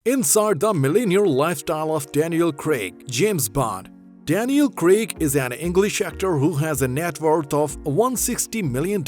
Inside the millionaire lifestyle of Daniel Craig, James Bond. Daniel Craig is an English actor who has a net worth of $160 million.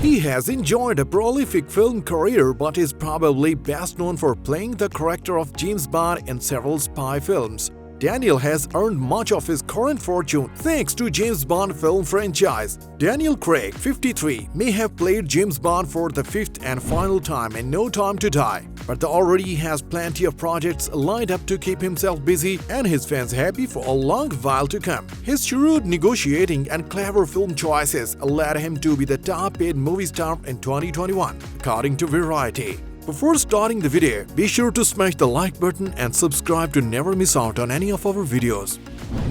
He has enjoyed a prolific film career but is probably best known for playing the character of James Bond in several spy films. Daniel has earned much of his current fortune thanks to James Bond film franchise. Daniel Craig, 53, may have played James Bond for the fifth and final time in No Time to Die, but already has plenty of projects lined up to keep himself busy and his fans happy for a long while to come. His shrewd negotiating and clever film choices led him to be the top-paid movie star in 2021, according to Variety. Before starting the video, be sure to smash the like button and subscribe to never miss out on any of our videos.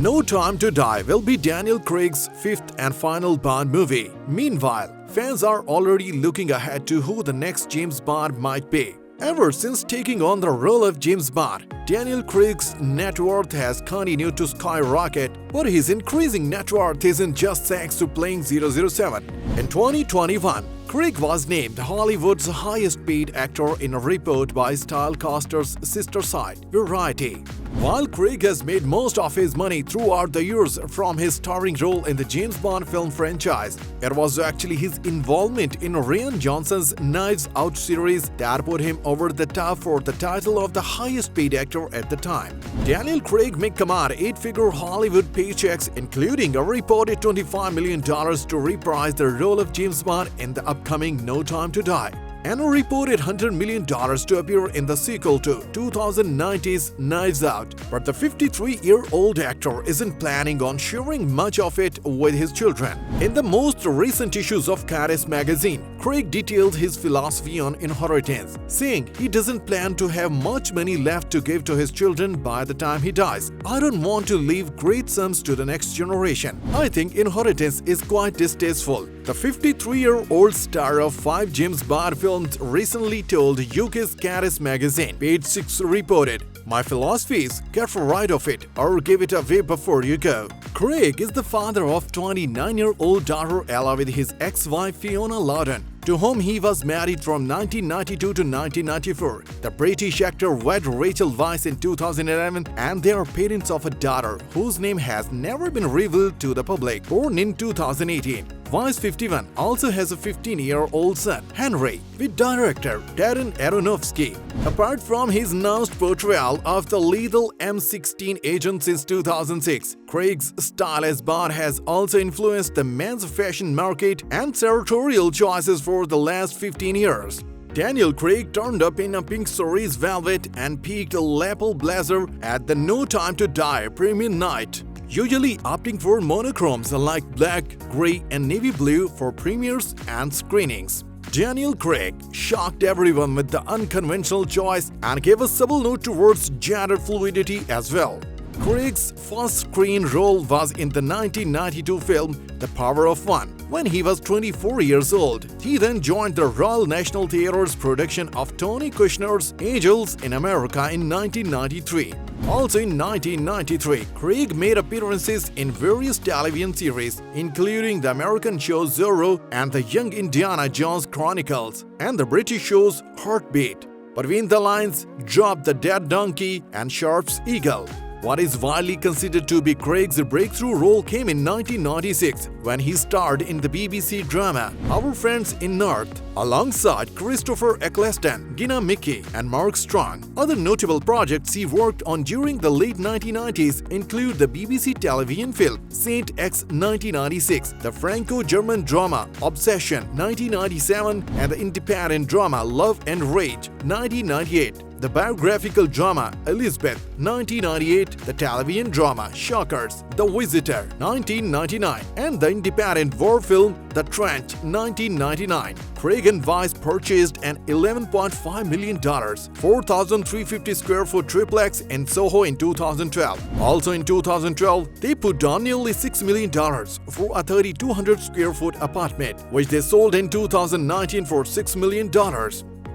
No Time to Die will be Daniel Craig's fifth and final Bond movie. Meanwhile, fans are already looking ahead to who the next James Bond might be. Ever since taking on the role of James Bond, Daniel Craig's net worth has continued to skyrocket, but his increasing net worth isn't just thanks to playing 007. In 2021, Craig was named Hollywood's highest-paid actor in a report by Stylecaster's sister site, Variety. While Craig has made most of his money throughout the years from his starring role in the James Bond film franchise, it was actually his involvement in Rian Johnson's Knives Out series that put him over the top for the title of the highest-paid actor at the time. Daniel Craig may command 8-figure Hollywood paychecks, including a reported $25 million to reprise the role of James Bond in the upcoming No Time to Die, and a reported $100 million to appear in the sequel to 2019's Knives Out. But the 53-year-old actor isn't planning on sharing much of it with his children. In the most recent issues of Caris magazine, Craig detailed his philosophy on inheritance, saying he doesn't plan to have much money left to give to his children by the time he dies. "I don't want to leave great sums to the next generation. I think inheritance is quite distasteful." The 53-year-old star of 5 James Bond films recently told UK's Caris magazine, Page 6 reported, "My philosophy is get rid of it or give it away before you go." Craig is the father of 29-year-old daughter Ella with his ex-wife Fiona Loudon, to whom he was married from 1992 to 1994. The British actor wed Rachel Weisz in 2011 and they are parents of a daughter whose name has never been revealed to the public, born in 2018. Weisz, 51, also has a 15-year-old son, Henry, with director Darren Aronofsky. Apart from his announced portrayal of the lethal M16 agent since 2006, Craig's style as Bond has also influenced the men's fashion market and sartorial choices for the last 15 years. Daniel Craig turned up in a pink cerise velvet and peaked lapel blazer at the No Time to Die premiere night, usually opting for monochromes like black, grey and navy blue for premieres and screenings. Daniel Craig shocked everyone with the unconventional choice and gave a subtle note towards gender fluidity as well. Craig's first screen role was in the 1992 film The Power of One, when he was 24 years old. He then joined the Royal National Theatre's production of Tony Kushner's Angels in America in 1993. Also in 1993, Craig made appearances in various television series, including the American show Zorro and the Young Indiana Jones Chronicles, and the British shows Heartbeat, Between the Lines, Drop the Dead Donkey, and Sharp's Eagle. What is widely considered to be Craig's breakthrough role came in 1996 when he starred in the BBC drama Our Friends in North alongside Christopher Eccleston, Gina Mickey, and Mark Strong. Other notable projects he worked on during the late 1990s include the BBC television film Saint X 1996, the Franco-German drama Obsession 1997, and the independent drama Love and Rage 1998. The biographical drama Elizabeth 1998, the television drama Shockers, The Visitor 1999, and the independent war film The Trench 1999. Craig and Weisz purchased an $11.5 million, 4,350 square foot triplex in Soho in 2012. Also in 2012, they put down nearly $6 million for a 3,200 square foot apartment, which they sold in 2019 for $6 million.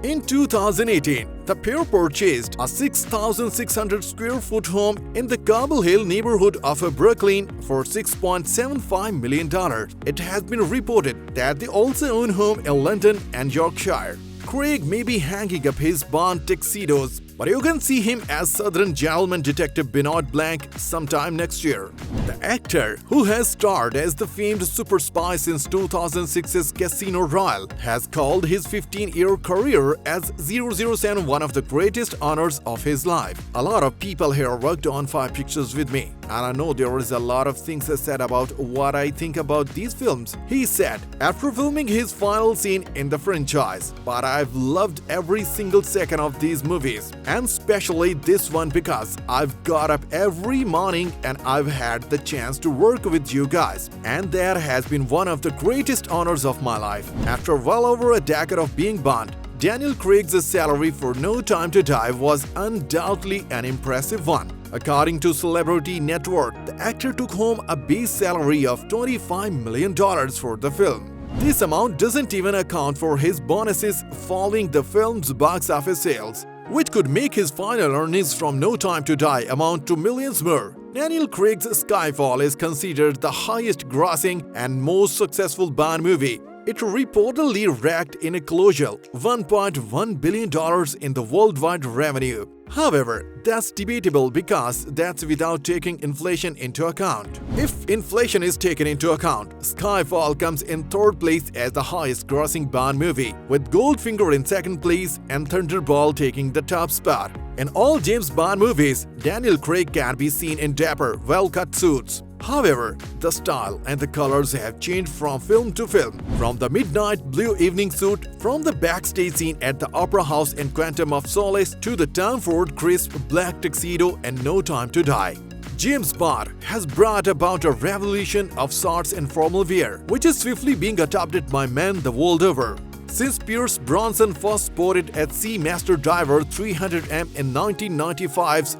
In 2018, the pair purchased a 6,600 square foot home in the Cobble Hill neighborhood of Brooklyn for $6.75 million. It has been reported that they also own homes in London and Yorkshire. Craig may be hanging up his Bond tuxedos, but you can see him as Southern gentleman detective Benoit Blanc sometime next year. The actor, who has starred as the famed super spy since 2006's Casino Royale, has called his 15-year career as 007 one of the greatest honors of his life. A lot of people here worked on 5 pictures with me, and I know there is a lot of things said about what I think about these films. He said, after filming his final scene in the franchise, but I've loved every single second of these movies, and especially this one because I've got up every morning and I've had the chance to work with you guys, and that has been one of the greatest honors of my life. After well over a decade of being Bond, Daniel Craig's salary for No Time to Die was undoubtedly an impressive one. According to Celebrity Network, the actor took home a base salary of $25 million for the film. This amount doesn't even account for his bonuses following the film's box office sales, which could make his final earnings from No Time to Die amount to millions more. Daniel Craig's Skyfall is considered the highest-grossing and most successful Bond movie. It reportedly racked in a colossal $1.1 billion in the worldwide revenue. However, that's debatable because that's without taking inflation into account. If inflation is taken into account, Skyfall comes in 3rd place as the highest-grossing Bond movie, with Goldfinger in 2nd place and Thunderball taking the top spot. In all James Bond movies, Daniel Craig can be seen in dapper, well-cut suits. However, the style and the colors have changed from film to film. From the midnight blue evening suit, from the backstage scene at the Opera House in Quantum of Solace to the Tom Ford crisp black tuxedo and No Time to Die. James Bond has brought about a revolution of sorts in formal wear, which is swiftly being adopted by men the world over. Since Pierce Brosnan first sported at Seamaster Diver 300M in 1995's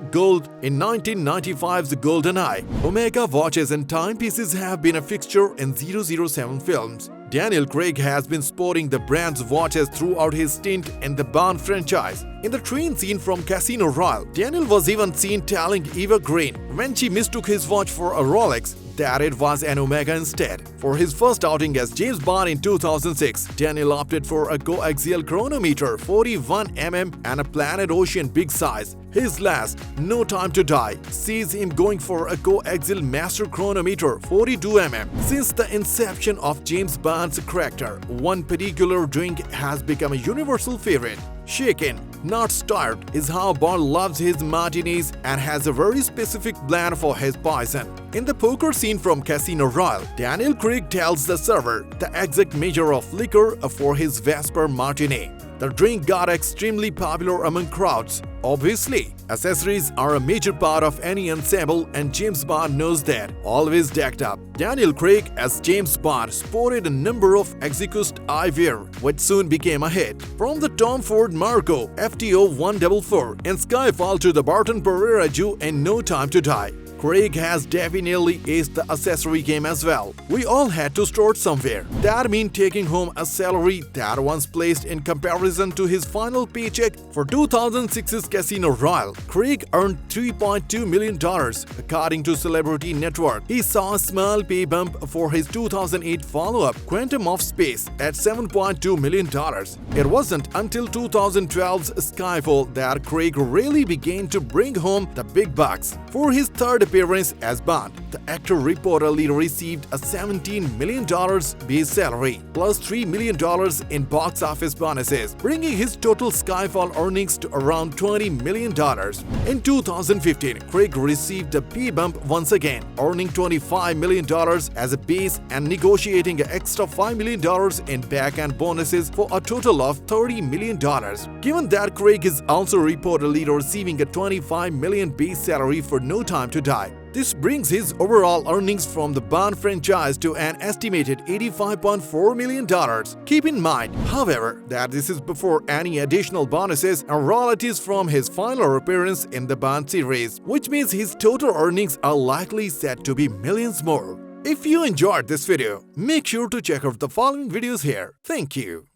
GoldenEye, Omega watches and timepieces have been a fixture in 007 films. Daniel Craig has been sporting the brand's watches throughout his stint in the Bond franchise. In the train scene from Casino Royale, Daniel was even seen telling Eva Green, when she mistook his watch for a Rolex, that it was an Omega instead. For his first outing as James Bond in 2006, Daniel opted for a coaxial chronometer 41mm and a Planet Ocean big size. His last, No Time to Die, sees him going for a coaxial master chronometer 42mm. Since the inception of James Bond's character, one particular drink has become a universal favorite. Shaken, not stirred is how Bond loves his martinis and has a very specific blend for his poison. In the poker scene from Casino Royale, Daniel Craig tells the server the exact measure of liquor for his Vesper Martini. The drink got extremely popular among crowds. Obviously, accessories are a major part of any ensemble and James Bond knows that. Always decked up, Daniel Craig as James Bond sported a number of exquisite eyewear, which soon became a hit. From the Tom Ford Marco FTO 144 in Skyfall to the Barton Pereira Jew in No Time to Die, Craig has definitely aced the accessory game as well. We all had to start somewhere. That means taking home a salary that once placed in comparison to his final paycheck for 2006's Casino Royale. Craig earned $3.2 million. According to Celebrity Network, he saw a small pay bump for his 2008 follow-up, Quantum of Space, at $7.2 million. It wasn't until 2012's Skyfall that Craig really began to bring home the big bucks. For his 3rd appearance as Bond, the actor reportedly received a $17 million base salary, plus $3 million in box office bonuses, bringing his total Skyfall earnings to around $20 million. In 2015, Craig received a pay bump once again, earning $25 million as a base and negotiating an extra $5 million in back-end bonuses for a total of $30 million. Given that Craig is also reportedly receiving a $25 million base salary for No Time to Die, this brings his overall earnings from the Bond franchise to an estimated $85.4 million. Keep in mind, however, that this is before any additional bonuses and royalties from his final appearance in the Bond series, which means his total earnings are likely set to be millions more. If you enjoyed this video, make sure to check out the following videos here. Thank you.